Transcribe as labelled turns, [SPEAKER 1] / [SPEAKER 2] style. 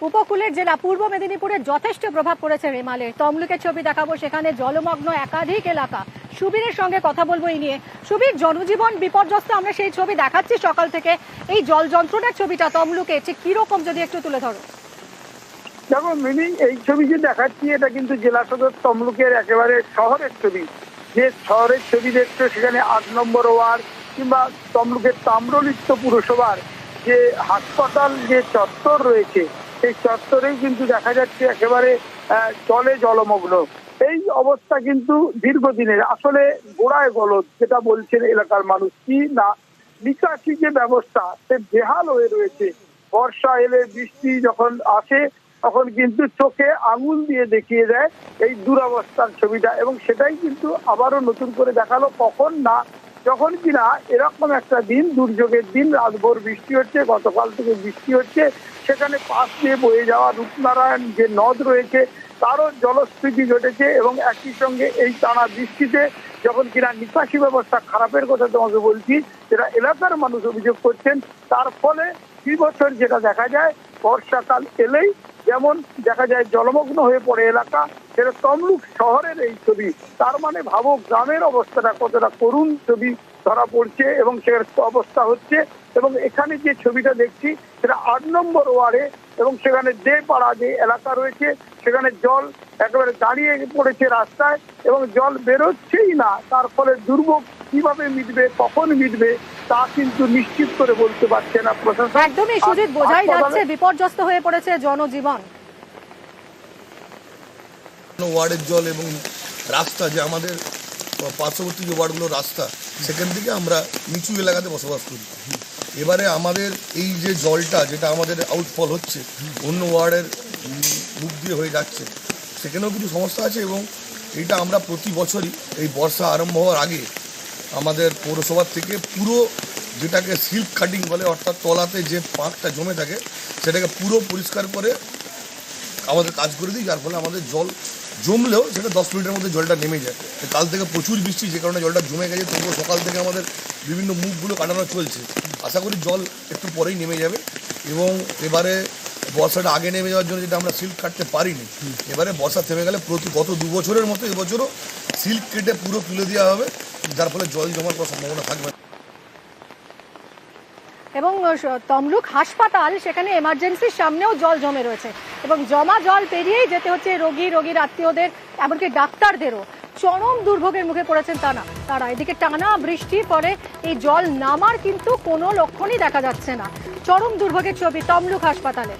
[SPEAKER 1] উপকূলের জেলা পূর্ব মেদিনীপুরে যথেষ্ট প্রভাব পড়েছে রেমালের। তমলুকের ছবি দেখাবো, সেখানে জলমগ্ন একাধিক এলাকা। সুবীরের সঙ্গে কথা বলবো এই নিয়ে। সুবীর, জনজীবন বিপর্যস্ত, আমরা সেই ছবি দেখাচ্ছি সকাল থেকে। এই জল যন্ত্রণার ছবিটা তমলুকে ঠিক কিরকম যদি একটু তুলে ধরো।
[SPEAKER 2] দেখো মিনি, এই ছবি যে দেখাচ্ছি এটা কিন্তু জেলা সদর তমলুকের একেবারে শহরের ছবি। যে শহরের ছবি দেখছো সেখানে ৮ নম্বর ওয়ার্ড কিংবা তমলুকের তাম্রলিপ্ত পুরসভার যে হাসপাতাল যে চত্বর রয়েছে সেই চত্বরেই কিন্তু দেখা যাচ্ছে একেবারে জলে জলমগ্ন। এই অবস্থা কিন্তু দীর্ঘদিনের, আসলে গোড়ায় গলদ যেটা বলছেন এলাকার মানুষ, কি না নিকাশি যে ব্যবস্থা সে বেহাল হয়ে রয়েছে। বর্ষা এলে বৃষ্টি যখন আসে তখন কিন্তু চোখে আঙুল দিয়ে দেখিয়ে দেয় এই দুরবস্থার ছবিটা, এবং সেটাই কিন্তু আবারও নতুন করে দেখালো কখন না যখন কিনা এরকম একটা দিন, দুর্যোগের দিন, রাতভর বৃষ্টি হচ্ছে, গতকাল থেকে বৃষ্টি হচ্ছে, সেখানে পাশ দিয়ে বয়ে যাওয়া রূপনারায়ণ যে নদ রয়েছে তারও জলস্ফীতি ঘটেছে, এবং একই সঙ্গে এই টানা বৃষ্টিতে যখন কিনা নিকাশি ব্যবস্থা খারাপের কথা তোমাকে বলছি, যেটা এলাকার মানুষ অভিযোগ করছেন, তার ফলে ২ বছর যেটা দেখা যায় বর্ষাকাল এলেই যেমন দেখা যায় জলমগ্ন হয়ে পড়ে এলাকা, সেটা তমলুক শহরের এই ছবি। তার মানে ভাবো গ্রামের অবস্থাটা কতটা করুণ ছবি ধরা পড়ছে এবং সে অবস্থা হচ্ছে। এবং এখানে যে ছবিটা দেখছি সেটা ৮ নম্বর ওয়ার্ডে, এবং সেখানে যে পাড়া যে এলাকা রয়েছে সেখানে জল একেবারে দাঁড়িয়ে পড়েছে রাস্তায় এবং জল বেরোচ্ছেই না। তার ফলে দুর্ভোগ কিভাবে মিটবে, কখন মিটবে তা কিন্তু নিশ্চিত করে বলতে পারছে না প্রশাসন।
[SPEAKER 1] একদমই সুজিত, বোঝাই যাচ্ছে বিপর্যস্ত হয়ে পড়েছে জনজীবন।
[SPEAKER 3] ওয়ার্ডের জল এবং রাস্তা, যে আমাদের পার্শ্ববর্তী যে ওয়ার্ডগুলো রাস্তা, সেখান থেকে আমরা নিচু এলাকাতে বসবাস করি। এবারে আমাদের এই যে জলটা যেটা আমাদের আউটফল হচ্ছে অন্য ওয়ার্ডের মুখ দিয়ে হয়ে যাচ্ছে, সেখানেও কিছু সমস্যা আছে। এবং এইটা আমরা প্রতি বছরই এই বর্ষা আরম্ভ হওয়ার আগে আমাদের পৌরসভার থেকে পুরো যেটাকে সিল্ক কাটিং বলে, অর্থাৎ তলাতে যে পাঁকটা জমে থাকে সেটাকে পুরো পরিষ্কার করে আমাদের কাজ করে দিই, যার ফলে আমাদের জল জমলেও সেটা 10 মিনিটের মধ্যে জলটা নেমে যায়। কাল থেকে প্রচুর বৃষ্টি, যে কারণে জলটা জমে গেছে, তবুও সকাল থেকে আমাদের বিভিন্ন মুখগুলো কাটানো চলছে। আশা করি জল একটু পরেই নেমে যাবে। এবং এবারে বর্ষাটা আগে নেমে যাওয়ার জন্য যেটা আমরা সিল্ক কাটতে পারিনি, এবারে বর্ষা থেমে গেলে গত 2 বছরের মতো এবছরও সিল্ক কেটে পুরো তুলে দেওয়া হবে, যার ফলে জল জমার কোনো সম্ভাবনা থাকবে না।
[SPEAKER 1] এবং তমলুক হাসপাতাল, সেখানে এমার্জেন্সির সামনেও জল জমে রয়েছে এবং জমা জল পেরিয়েই যেতে হচ্ছে রোগীর আত্মীয়দের, এমনকি ডাক্তারদেরও। চরম দুর্ভোগের মুখে পড়েছেন তারা। এদিকে টানা বৃষ্টির পরে এই জল নামার কিন্তু কোনো লক্ষণই দেখা যাচ্ছে না। চরম দুর্ভোগের ছবি তমলুক হাসপাতালে।